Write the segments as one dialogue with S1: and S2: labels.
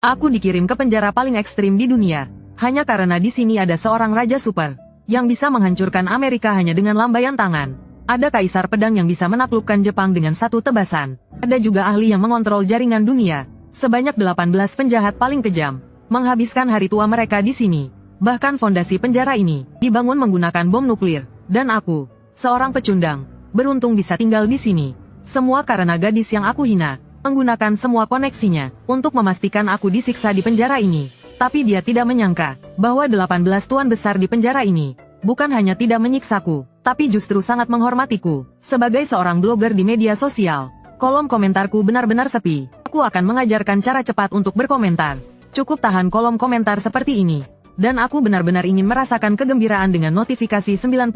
S1: Aku dikirim ke penjara paling ekstrim di dunia, hanya karena di sini ada seorang raja super, yang bisa menghancurkan Amerika hanya dengan lambaian tangan. Ada kaisar pedang yang bisa menaklukkan Jepang dengan satu tebasan. Ada juga ahli yang mengontrol jaringan dunia. Sebanyak 18 penjahat paling kejam, menghabiskan hari tua mereka di sini. Bahkan fondasi penjara ini, dibangun menggunakan bom nuklir. Dan aku, seorang pecundang, beruntung bisa tinggal di sini. Semua karena gadis yang aku hina, menggunakan semua koneksinya, untuk memastikan aku disiksa di penjara ini. Tapi dia tidak menyangka, bahwa 18 tuan besar di penjara ini, bukan hanya tidak menyiksaku, tapi justru sangat menghormatiku. Sebagai seorang blogger di media sosial, kolom komentarku benar-benar sepi. Aku akan mengajarkan cara cepat untuk berkomentar. Cukup tahan kolom komentar seperti ini. Dan aku benar-benar ingin merasakan kegembiraan dengan notifikasi 99+.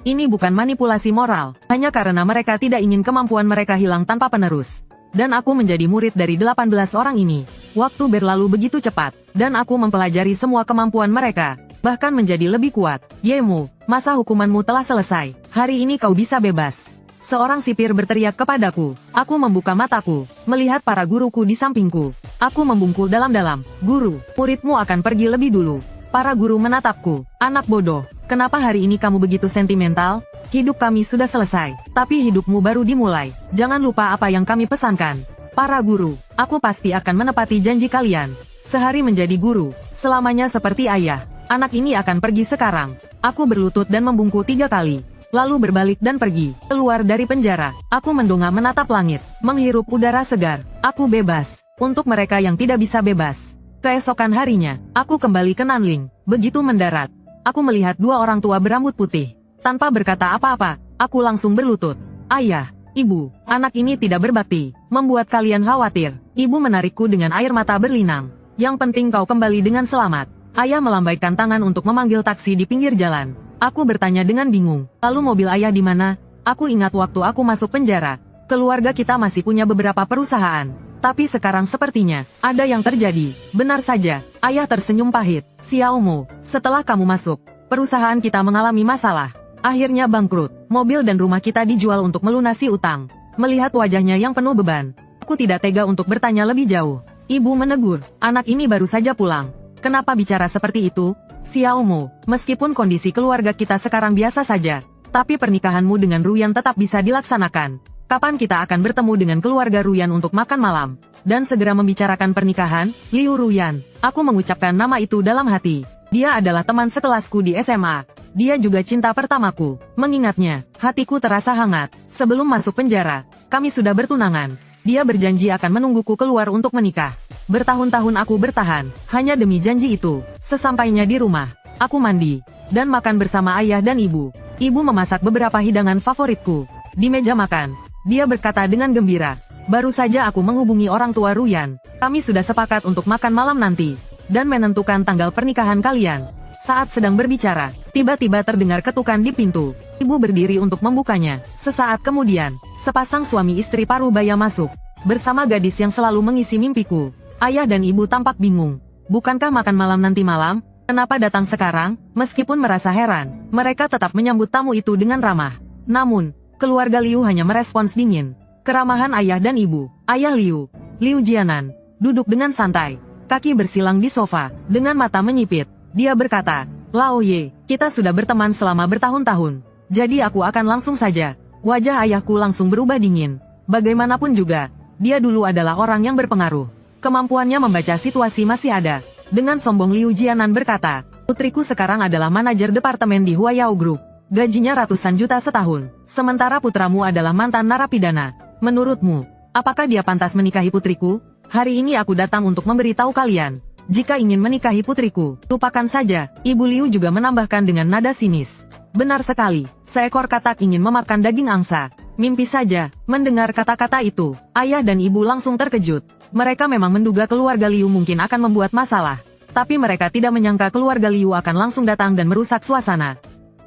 S1: Ini bukan manipulasi moral, hanya karena mereka tidak ingin kemampuan mereka hilang tanpa penerus. Dan aku menjadi murid dari 18 orang ini. Waktu berlalu begitu cepat, dan aku mempelajari semua kemampuan mereka, bahkan menjadi lebih kuat. Yemu, masa hukumanmu telah selesai. Hari ini kau bisa bebas. Seorang sipir berteriak kepadaku. Aku membuka mataku, melihat para guruku di sampingku. Aku membungkuk dalam-dalam. Guru, muridmu akan pergi lebih dulu. Para guru menatapku. Anak bodoh, kenapa hari ini kamu begitu sentimental? Hidup kami sudah selesai, tapi hidupmu baru dimulai. Jangan lupa apa yang kami pesankan. Para guru, aku pasti akan menepati janji kalian. Sehari menjadi guru, selamanya seperti ayah. Anak ini akan pergi sekarang. Aku berlutut dan membungkuk 3 kali. Lalu berbalik dan pergi. Keluar dari penjara, aku mendongak menatap langit, menghirup udara segar. Aku bebas. Untuk mereka yang tidak bisa bebas. Keesokan harinya, aku kembali ke Nanling. Begitu mendarat, aku melihat 2 orang tua berambut putih. Tanpa berkata apa-apa, aku langsung berlutut. Ayah, ibu, anak ini tidak berbakti, membuat kalian khawatir. Ibu menarikku dengan air mata berlinang. Yang penting kau kembali dengan selamat. Ayah melambaikan tangan untuk memanggil taksi di pinggir jalan. Aku bertanya dengan bingung, lalu mobil ayah di mana? Aku ingat waktu aku masuk penjara, keluarga kita masih punya beberapa perusahaan. Tapi sekarang sepertinya, ada yang terjadi. Benar saja, ayah tersenyum pahit. Xiaomo, setelah kamu masuk, perusahaan kita mengalami masalah. Akhirnya bangkrut, mobil dan rumah kita dijual untuk melunasi utang. Melihat wajahnya yang penuh beban, aku tidak tega untuk bertanya lebih jauh. Ibu menegur, anak ini baru saja pulang. Kenapa bicara seperti itu? Xiaomo, meskipun kondisi keluarga kita sekarang biasa saja, tapi pernikahanmu dengan Ruyan tetap bisa dilaksanakan. Kapan kita akan bertemu dengan keluarga Ruyan untuk makan malam? Dan segera membicarakan pernikahan, Liu Ruyan. Aku mengucapkan nama itu dalam hati. Dia adalah teman sekelasku di SMA. Dia juga cinta pertamaku. Mengingatnya, hatiku terasa hangat. Sebelum masuk penjara, kami sudah bertunangan. Dia berjanji akan menungguku keluar untuk menikah. Bertahun-tahun aku bertahan, hanya demi janji itu. Sesampainya di rumah, aku mandi, dan makan bersama ayah dan ibu. Ibu memasak beberapa hidangan favoritku. Di meja makan, dia berkata dengan gembira, baru saja aku menghubungi orang tua Ruyan. Kami sudah sepakat untuk makan malam nanti, dan menentukan tanggal pernikahan kalian. Saat sedang berbicara, tiba-tiba terdengar ketukan di pintu. Ibu berdiri untuk membukanya. Sesaat kemudian, sepasang suami istri parubaya masuk, bersama gadis yang selalu mengisi mimpiku. Ayah dan ibu tampak bingung. Bukankah makan malam nanti malam? Kenapa datang sekarang? Meskipun merasa heran, mereka tetap menyambut tamu itu dengan ramah. Namun, keluarga Liu hanya merespons dingin. Keramahan ayah dan ibu. Ayah Liu, Liu Jianan, duduk dengan santai, kaki bersilang di sofa, dengan mata menyipit. Dia berkata, Lao Ye, kita sudah berteman selama bertahun-tahun. Jadi aku akan langsung saja. Wajah ayahku langsung berubah dingin. Bagaimanapun juga, dia dulu adalah orang yang berpengaruh. Kemampuannya membaca situasi masih ada. Dengan sombong Liu Jianan berkata, putriku sekarang adalah manajer departemen di Huayao Group. Gajinya ratusan juta setahun. Sementara putramu adalah mantan narapidana. Menurutmu, apakah dia pantas menikahi putriku? Hari ini aku datang untuk memberitahu kalian. Jika ingin menikahi putriku, lupakan saja. Ibu Liu juga menambahkan dengan nada sinis. Benar sekali, seekor katak ingin memakan daging angsa. Mimpi saja, mendengar kata-kata itu, ayah dan ibu langsung terkejut. Mereka memang menduga keluarga Liu mungkin akan membuat masalah. Tapi mereka tidak menyangka keluarga Liu akan langsung datang dan merusak suasana.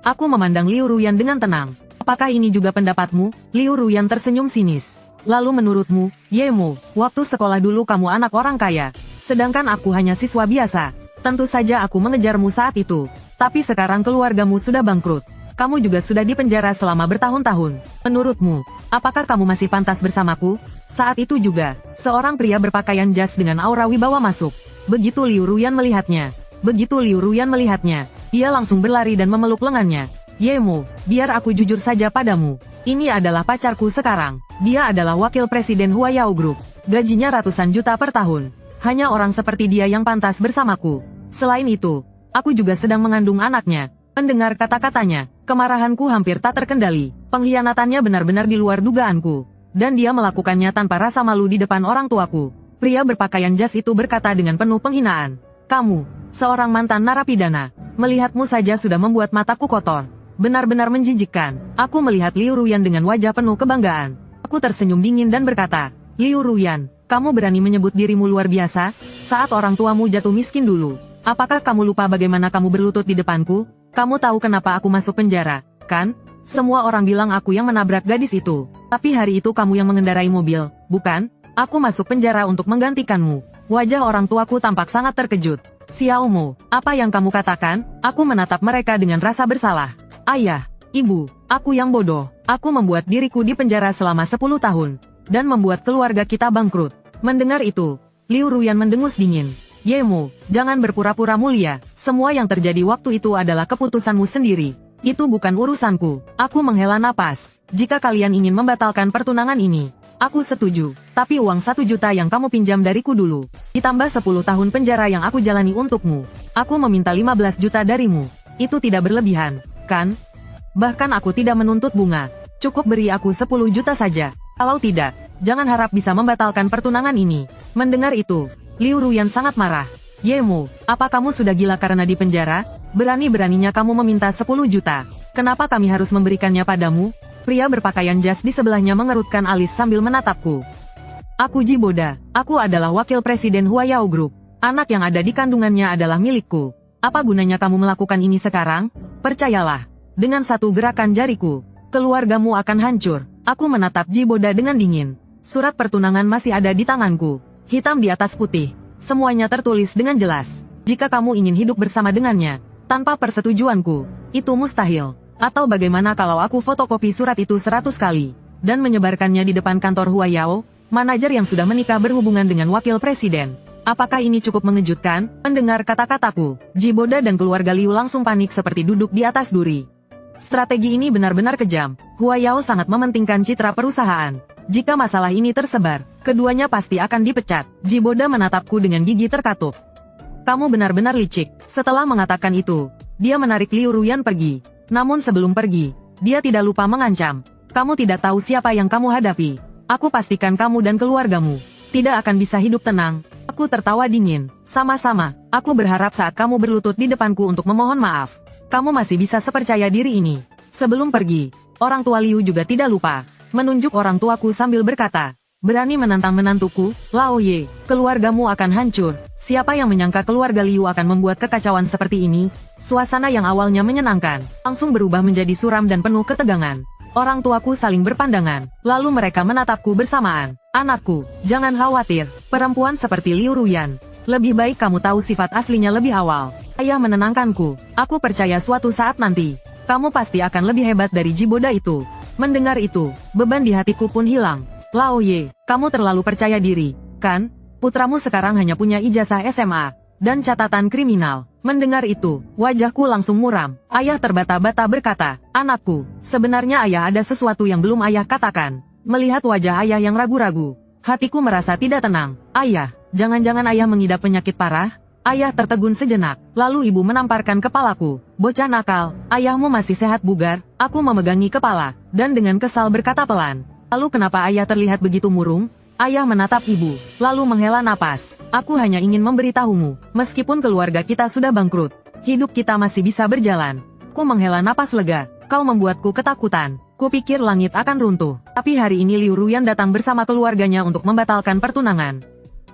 S1: Aku memandang Liu Ruyan dengan tenang. Apakah ini juga pendapatmu? Liu Ruyan tersenyum sinis. Lalu menurutmu, Yemo, waktu sekolah dulu kamu anak orang kaya, sedangkan aku hanya siswa biasa. Tentu saja aku mengejarmu saat itu. Tapi sekarang keluargamu sudah bangkrut. Kamu juga sudah dipenjara selama bertahun-tahun. Menurutmu, apakah kamu masih pantas bersamaku? Saat itu juga, seorang pria berpakaian jas dengan aura wibawa masuk. Begitu Liu Ruyan melihatnya, dia langsung berlari dan memeluk lengannya. Yemo, biar aku jujur saja padamu. Ini adalah pacarku sekarang. Dia adalah wakil presiden Huayao Group. Gajinya ratusan juta per tahun. Hanya orang seperti dia yang pantas bersamaku. Selain itu, aku juga sedang mengandung anaknya. Mendengar kata-katanya, kemarahanku hampir tak terkendali. Pengkhianatannya benar-benar di luar dugaanku. Dan dia melakukannya tanpa rasa malu di depan orang tuaku. Pria berpakaian jas itu berkata dengan penuh penghinaan. Kamu, seorang mantan narapidana. Melihatmu saja sudah membuat mataku kotor. Benar-benar menjijikkan. Aku melihat Liu Ruyan dengan wajah penuh kebanggaan. Aku tersenyum dingin dan berkata, Liu Ruyan, kamu berani menyebut dirimu luar biasa? Saat orang tuamu jatuh miskin dulu. Apakah kamu lupa bagaimana kamu berlutut di depanku? Kamu tahu kenapa aku masuk penjara, kan? Semua orang bilang aku yang menabrak gadis itu. Tapi hari itu kamu yang mengendarai mobil, bukan? Aku masuk penjara untuk menggantikanmu. Wajah orang tuaku tampak sangat terkejut. Xiaomo, apa yang kamu katakan? Aku menatap mereka dengan rasa bersalah. Ayah, ibu, aku yang bodoh. Aku membuat diriku di penjara selama 10 tahun. Dan membuat keluarga kita bangkrut. Mendengar itu, Liu Ruyan mendengus dingin. Yemo, jangan berpura-pura mulia. Semua yang terjadi waktu itu adalah keputusanmu sendiri. Itu bukan urusanku. Aku menghela napas. Jika kalian ingin membatalkan pertunangan ini, aku setuju. Tapi uang 1 juta yang kamu pinjam dariku dulu, ditambah 10 tahun penjara yang aku jalani untukmu. Aku meminta 15 juta darimu. Itu tidak berlebihan, kan? Bahkan aku tidak menuntut bunga. Cukup beri aku 10 juta saja. Kalau tidak, jangan harap bisa membatalkan pertunangan ini. Mendengar itu, Liu Ruyan sangat marah. Yemo, apa kamu sudah gila karena di penjara? Berani-beraninya kamu meminta 10 juta. Kenapa kami harus memberikannya padamu? Pria berpakaian jas di sebelahnya mengerutkan alis sambil menatapku. Aku Jiboda, aku adalah wakil presiden Huayao Group. Anak yang ada di kandungannya adalah milikku. Apa gunanya kamu melakukan ini sekarang? Percayalah, dengan satu gerakan jariku, keluargamu akan hancur. Aku menatap Jiboda dengan dingin. Surat pertunangan masih ada di tanganku. Hitam di atas putih. Semuanya tertulis dengan jelas. Jika kamu ingin hidup bersama dengannya, tanpa persetujuanku, itu mustahil. Atau bagaimana kalau aku fotokopi surat itu 100 kali, dan menyebarkannya di depan kantor Huayao, manajer yang sudah menikah berhubungan dengan wakil presiden. Apakah ini cukup mengejutkan? Mendengar kata-kataku, Jiboda dan keluarga Liu langsung panik seperti duduk di atas duri. Strategi ini benar-benar kejam. Huayao sangat mementingkan citra perusahaan. Jika masalah ini tersebar, keduanya pasti akan dipecat. Jiboda menatapku dengan gigi terkatup. Kamu benar-benar licik. Setelah mengatakan itu, dia menarik Liu Ruyan pergi. Namun sebelum pergi, dia tidak lupa mengancam. Kamu tidak tahu siapa yang kamu hadapi. Aku pastikan kamu dan keluargamu tidak akan bisa hidup tenang. Aku tertawa dingin. Sama-sama, aku berharap saat kamu berlutut di depanku untuk memohon maaf, kamu masih bisa sepercaya diri ini. Sebelum pergi, orang tua Liu juga tidak lupa menunjuk orang tuaku sambil berkata, berani menantang menantuku, Lao Ye, keluargamu akan hancur. Siapa yang menyangka keluarga Liu akan membuat kekacauan seperti ini? Suasana yang awalnya menyenangkan, langsung berubah menjadi suram dan penuh ketegangan. Orang tuaku saling berpandangan, lalu mereka menatapku bersamaan. Anakku, jangan khawatir, perempuan seperti Liu Ruyan. Lebih baik kamu tahu sifat aslinya lebih awal. Ayah menenangkanku, aku percaya suatu saat nanti, kamu pasti akan lebih hebat dari Jiboda itu. Mendengar itu, beban di hatiku pun hilang. Lao Ye, kamu terlalu percaya diri, kan? Putramu sekarang hanya punya ijazah SMA, dan catatan kriminal. Mendengar itu, wajahku langsung muram. Ayah terbata-bata berkata, anakku, sebenarnya ayah ada sesuatu yang belum ayah katakan. Melihat wajah ayah yang ragu-ragu, hatiku merasa tidak tenang. Ayah, jangan-jangan ayah mengidap penyakit parah? Ayah tertegun sejenak, lalu ibu menamparkan kepalaku. Bocah nakal, ayahmu masih sehat bugar? Aku memegangi kepala, dan dengan kesal berkata pelan. Lalu kenapa ayah terlihat begitu murung? Ayah menatap ibu, lalu menghela napas. Aku hanya ingin memberitahumu, meskipun keluarga kita sudah bangkrut, hidup kita masih bisa berjalan. Aku menghela napas lega, kau membuatku ketakutan. Kupikir langit akan runtuh. Tapi hari ini Liu Ruyan datang bersama keluarganya untuk membatalkan pertunangan.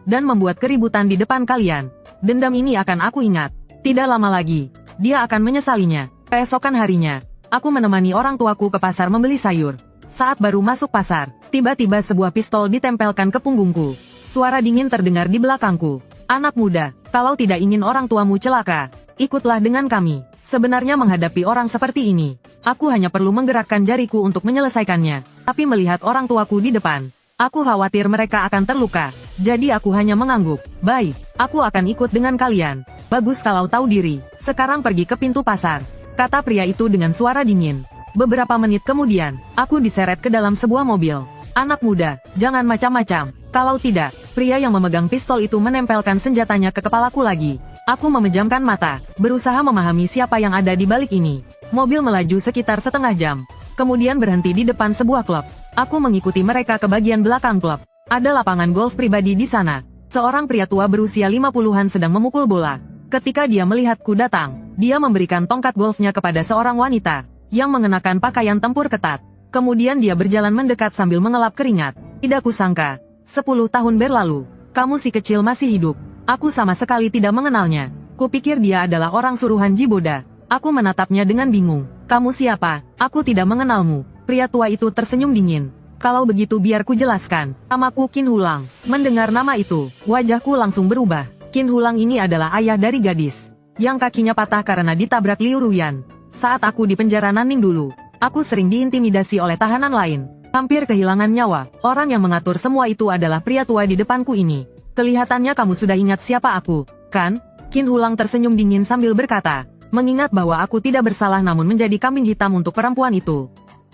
S1: Dan membuat keributan di depan kalian. Dendam ini akan aku ingat. Tidak lama lagi, dia akan menyesalinya. Keesokan harinya, aku menemani orang tuaku ke pasar membeli sayur. Saat baru masuk pasar, tiba-tiba sebuah pistol ditempelkan ke punggungku. Suara dingin terdengar di belakangku. Anak muda, kalau tidak ingin orang tuamu celaka, Ikutlah dengan kami. Sebenarnya menghadapi orang seperti ini, aku hanya perlu menggerakkan jariku untuk menyelesaikannya. Tapi melihat orang tuaku di depan, aku khawatir mereka akan terluka. Jadi aku hanya mengangguk. Baik, aku akan ikut dengan kalian. Bagus kalau tahu diri. Sekarang pergi ke pintu pasar, kata pria itu dengan suara dingin. Beberapa menit kemudian, aku diseret ke dalam sebuah mobil. Anak muda, jangan macam-macam. Kalau tidak, pria yang memegang pistol itu menempelkan senjatanya ke kepalaku lagi. Aku memejamkan mata, berusaha memahami siapa yang ada di balik ini. Mobil melaju sekitar setengah jam, kemudian berhenti di depan sebuah klub. Aku mengikuti mereka ke bagian belakang klub. Ada lapangan golf pribadi di sana. Seorang pria tua berusia 50-an sedang memukul bola. Ketika dia melihatku datang, dia memberikan tongkat golfnya kepada seorang wanita yang mengenakan pakaian tempur ketat. Kemudian dia berjalan mendekat sambil mengelap keringat. Tidak kusangka, 10 tahun berlalu, kamu si kecil masih hidup. Aku sama sekali tidak mengenalnya. Kupikir dia adalah orang suruhan Jiboda. Aku menatapnya dengan bingung. Kamu siapa? Aku tidak mengenalmu. Pria tua itu tersenyum dingin. Kalau begitu biar ku jelaskan. Namaku Qin Hulang. Mendengar nama itu, wajahku langsung berubah. Qin Hulang ini adalah ayah dari gadis yang kakinya patah karena ditabrak Liu Ruyan. Saat aku di penjara Nanning dulu, aku sering diintimidasi oleh tahanan lain. Hampir kehilangan nyawa. Orang yang mengatur semua itu adalah pria tua di depanku ini. Kelihatannya kamu sudah ingat siapa aku, kan? Qin Hulang tersenyum dingin sambil berkata, mengingat bahwa aku tidak bersalah namun menjadi kambing hitam untuk perempuan itu.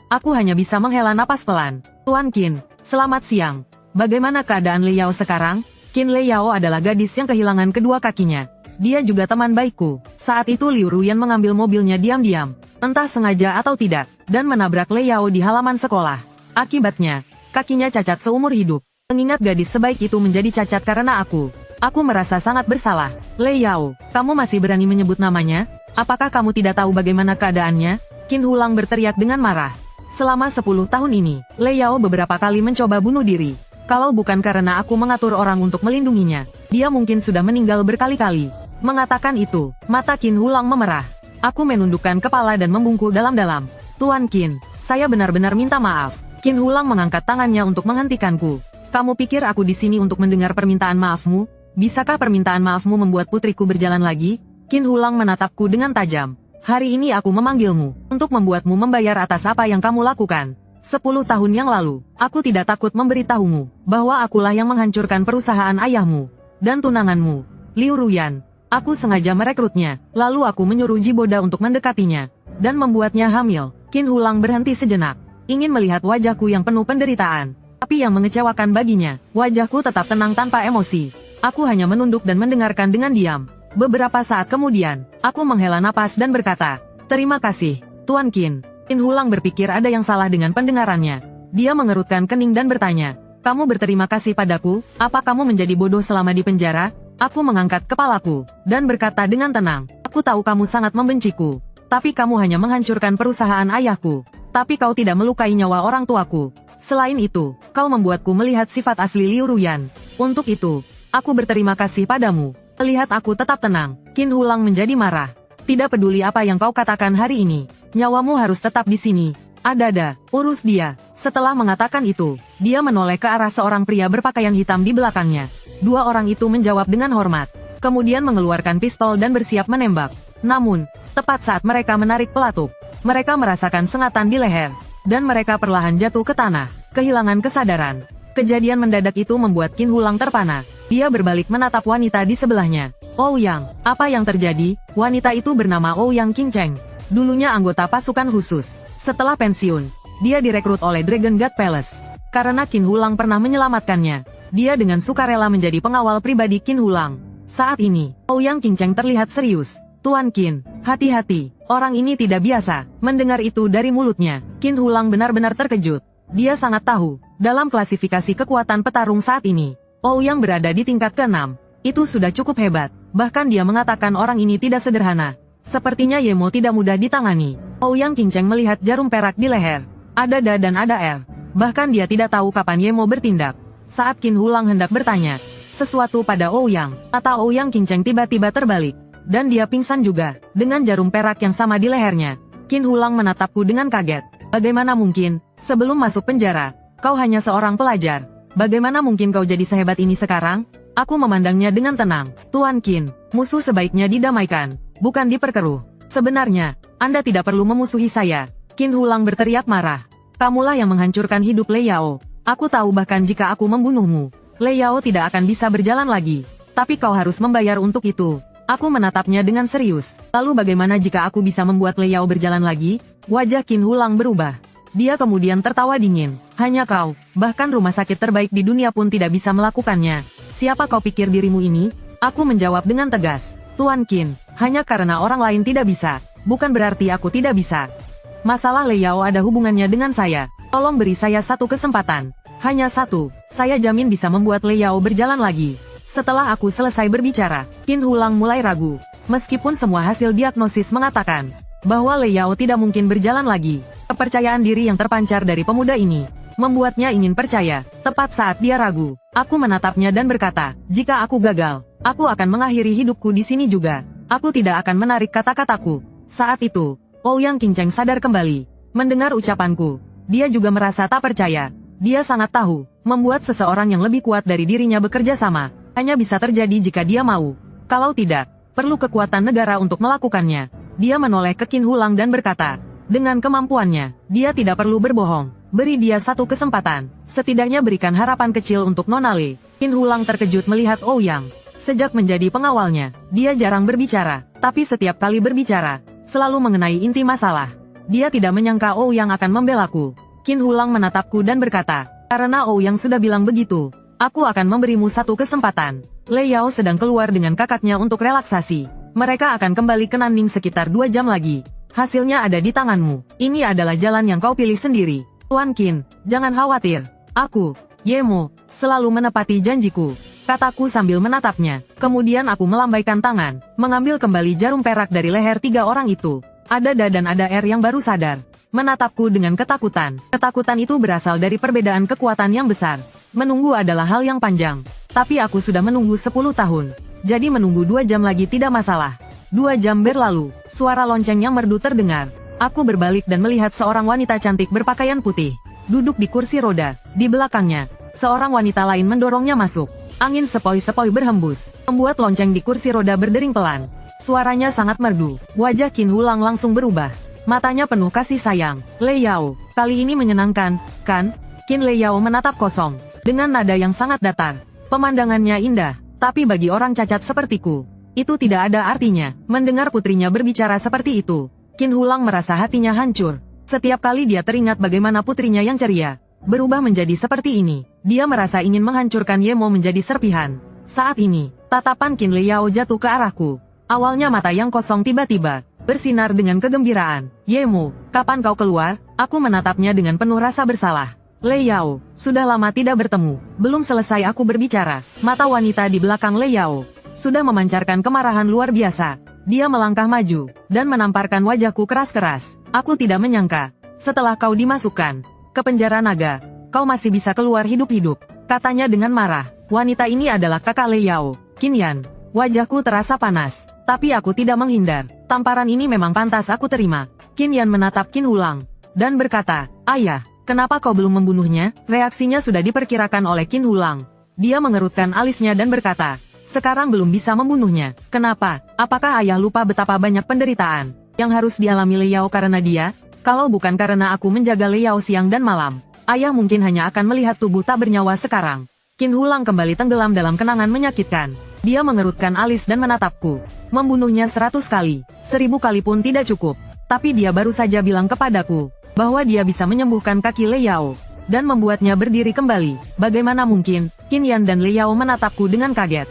S1: Aku hanya bisa menghela napas pelan. Tuan Qin, selamat siang. Bagaimana keadaan Liao sekarang? Qin Liao adalah gadis yang kehilangan kedua kakinya. Dia juga teman baikku. Saat itu Liu Ruyan mengambil mobilnya diam-diam, entah sengaja atau tidak, dan menabrak Liao di halaman sekolah. Akibatnya, kakinya cacat seumur hidup. Mengingat gadis sebaik itu menjadi cacat karena aku merasa sangat bersalah. Liao, kamu masih berani menyebut namanya? Apakah kamu tidak tahu bagaimana keadaannya? Qin Hulang berteriak dengan marah. Selama 10 tahun ini, Liao beberapa kali mencoba bunuh diri. Kalau bukan karena aku mengatur orang untuk melindunginya, dia mungkin sudah meninggal berkali-kali. Mengatakan itu, mata Qin Hulang memerah. Aku menundukkan kepala dan membungkuk dalam-dalam. Tuan Qin, saya benar-benar minta maaf. Qin Hulang mengangkat tangannya untuk menghentikanku. Kamu pikir aku di sini untuk mendengar permintaan maafmu? Bisakah permintaan maafmu membuat putriku berjalan lagi? Qin Hulang menatapku dengan tajam. Hari ini aku memanggilmu untuk membuatmu membayar atas apa yang kamu lakukan. 10 tahun yang lalu, aku tidak takut memberitahumu bahwa akulah yang menghancurkan perusahaan ayahmu dan tunanganmu, Liu Ruyan. Aku sengaja merekrutnya, lalu aku menyuruh Jiboda untuk mendekatinya dan membuatnya hamil. Qin Hulang berhenti sejenak, ingin melihat wajahku yang penuh penderitaan. Tapi yang mengecewakan baginya, wajahku tetap tenang tanpa emosi. Aku hanya menunduk dan mendengarkan dengan diam. Beberapa saat kemudian, aku menghela napas dan berkata, terima kasih, Tuan Qin. Qin Hulang berpikir ada yang salah dengan pendengarannya. Dia mengerutkan kening dan bertanya, kamu berterima kasih padaku? Apa kamu menjadi bodoh selama di penjara? Aku mengangkat kepalaku dan berkata dengan tenang, aku tahu kamu sangat membenciku. Tapi kamu hanya menghancurkan perusahaan ayahku. Tapi kau tidak melukai nyawa orang tuaku. Selain itu, kau membuatku melihat sifat asli Liu Ruyan. Untuk itu, aku berterima kasih padamu. Melihat aku tetap tenang, Qin Hulang menjadi marah. Tidak peduli apa yang kau katakan hari ini, nyawamu harus tetap di sini. Ada, urus dia. Setelah mengatakan itu, dia menoleh ke arah seorang pria berpakaian hitam di belakangnya. Dua orang itu menjawab dengan hormat, kemudian mengeluarkan pistol dan bersiap menembak. Namun, tepat saat mereka menarik pelatuk, mereka merasakan sengatan di leher, dan mereka perlahan jatuh ke tanah, kehilangan kesadaran. Kejadian mendadak itu membuat Qin Hulang terpana. Dia berbalik menatap wanita di sebelahnya. Ouyang, apa yang terjadi? Wanita itu bernama Ouyang Qingcheng. Dulunya anggota pasukan khusus. Setelah pensiun, dia direkrut oleh Dragon God Palace. Karena Qin Hulang pernah menyelamatkannya, dia dengan sukarela menjadi pengawal pribadi Qin Hulang. Saat ini, Ouyang Qingcheng terlihat serius. Tuan Qin, hati-hati, orang ini tidak biasa. Mendengar itu dari mulutnya, Qin Hulang benar-benar terkejut. Dia sangat tahu, dalam klasifikasi kekuatan petarung saat ini, Ouyang berada di tingkat ke-6. Itu sudah cukup hebat. Bahkan dia mengatakan orang ini tidak sederhana. Sepertinya Yemo tidak mudah ditangani. Ouyang Qingcheng melihat jarum perak di leher. Ada Da dan ada R. Bahkan dia tidak tahu kapan Yemo bertindak. Saat Qin Hulang hendak bertanya sesuatu pada Ouyang, mata Ouyang Qingcheng tiba-tiba terbalik. Dan dia pingsan juga, dengan jarum perak yang sama di lehernya. Qin Hulang menatapku dengan kaget. Bagaimana mungkin, sebelum masuk penjara, kau hanya seorang pelajar. Bagaimana mungkin kau jadi sehebat ini sekarang? Aku memandangnya dengan tenang. Tuan Qin, musuh sebaiknya didamaikan. bukan diperkeruh. Sebenarnya, Anda tidak perlu memusuhi saya. Qin Hulang berteriak marah. Kamulah yang menghancurkan hidup Lei Yao. Aku tahu bahkan jika aku membunuhmu, Lei Yao tidak akan bisa berjalan lagi. Tapi kau harus membayar untuk itu. Aku menatapnya dengan serius. Lalu bagaimana jika aku bisa membuat Lei Yao berjalan lagi? Wajah Qin Hulang berubah. Dia kemudian tertawa dingin. Hanya kau, bahkan rumah sakit terbaik di dunia pun tidak bisa melakukannya. Siapa kau pikir dirimu ini? Aku menjawab dengan tegas. Tuan Qin, hanya karena orang lain tidak bisa, bukan berarti aku tidak bisa. Masalah Lei Yao ada hubungannya dengan saya. Tolong beri saya satu kesempatan. Hanya satu, saya jamin bisa membuat Lei Yao berjalan lagi. Setelah aku selesai berbicara, Qin Hulang mulai ragu. Meskipun semua hasil diagnosis mengatakan bahwa Lei Yao tidak mungkin berjalan lagi, kepercayaan diri yang terpancar dari pemuda ini membuatnya ingin percaya. Tepat saat dia ragu, aku menatapnya dan berkata, jika aku gagal, aku akan mengakhiri hidupku di sini juga. Aku tidak akan menarik kata-kataku. Saat itu, Ouyang Qingcheng sadar kembali. Mendengar ucapanku, dia juga merasa tak percaya. Dia sangat tahu, membuat seseorang yang lebih kuat dari dirinya bekerja sama hanya bisa terjadi jika dia mau. Kalau tidak, perlu kekuatan negara untuk melakukannya. Dia menoleh ke Qin Hulang dan berkata, dengan kemampuannya, dia tidak perlu berbohong. Beri dia satu kesempatan. Setidaknya berikan harapan kecil untuk Nona Lei. Qin Hulang terkejut melihat Ouyang. Sejak menjadi pengawalnya, dia jarang berbicara. Tapi setiap kali berbicara, selalu mengenai inti masalah. Dia tidak menyangka Ouyang akan membelaku. Qin Hulang menatapku dan berkata, karena Ouyang sudah bilang begitu, aku akan memberimu satu kesempatan. Lei Yao sedang keluar dengan kakaknya untuk relaksasi. Mereka akan kembali ke Nanning sekitar 2 jam lagi. Hasilnya ada di tanganmu. Ini adalah jalan yang kau pilih sendiri. Tuan Qin, jangan khawatir. Aku, Yemo, selalu menepati janjiku. Kataku sambil menatapnya. Kemudian aku melambaikan tangan, mengambil kembali jarum perak dari leher 3 orang itu. Ada Da dan ada R yang baru sadar. Menatapku dengan ketakutan. Ketakutan itu berasal dari perbedaan kekuatan yang besar. Menunggu adalah hal yang panjang. Tapi aku sudah menunggu 10 tahun. Jadi menunggu 2 jam lagi tidak masalah. 2 jam berlalu, suara lonceng yang merdu terdengar. Aku berbalik dan melihat seorang wanita cantik berpakaian putih. Duduk di kursi roda. Di belakangnya, seorang wanita lain mendorongnya masuk. Angin sepoi-sepoi berhembus, membuat lonceng di kursi roda berdering pelan. Suaranya sangat merdu. Wajah Qin Hulang langsung berubah. Matanya penuh kasih sayang. Lei Yao, kali ini menyenangkan, kan? Qin Lei Yao menatap kosong. Dengan nada yang sangat datar. Pemandangannya indah, tapi bagi orang cacat sepertiku, itu tidak ada artinya. Mendengar putrinya berbicara seperti itu, Qin Hulang merasa hatinya hancur. Setiap kali dia teringat bagaimana putrinya yang ceria berubah menjadi seperti ini, dia merasa ingin menghancurkan Yemo menjadi serpihan. Saat ini, tatapan Qin Lei Yao jatuh ke arahku. Awalnya mata yang kosong tiba-tiba bersinar dengan kegembiraan. Yemo, kapan kau keluar? Aku menatapnya dengan penuh rasa bersalah. Lei Yao, sudah lama tidak bertemu. Belum selesai aku berbicara, mata wanita di belakang Lei Yao sudah memancarkan kemarahan luar biasa. Dia melangkah maju, dan menamparkan wajahku keras-keras. Aku tidak menyangka, setelah kau dimasukkan ke penjara naga, kau masih bisa keluar hidup-hidup. Katanya dengan marah. Wanita ini adalah kakak Lei Yao, Qin Yan. Wajahku terasa panas, tapi aku tidak menghindar. Tamparan ini memang pantas aku terima. Qin Yan menatap Qin Hulang, dan berkata, ayah, kenapa kau belum membunuhnya? Reaksinya sudah diperkirakan oleh Qin Hulang. Dia mengerutkan alisnya dan berkata, sekarang belum bisa membunuhnya. Kenapa? Apakah ayah lupa betapa banyak penderitaan yang harus dialami Lei Yao karena dia? Kalau bukan karena aku menjaga Lei Yao siang dan malam, ayah mungkin hanya akan melihat tubuh tak bernyawa sekarang. Qin Hulang kembali tenggelam dalam kenangan menyakitkan. Dia mengerutkan alis dan menatapku. Membunuhnya 100 kali, 1000 kali pun tidak cukup. Tapi dia baru saja bilang kepadaku bahwa dia bisa menyembuhkan kaki Lei Yao dan membuatnya berdiri kembali. Bagaimana mungkin? Qin Yan dan Lei Yao menatapku dengan kaget.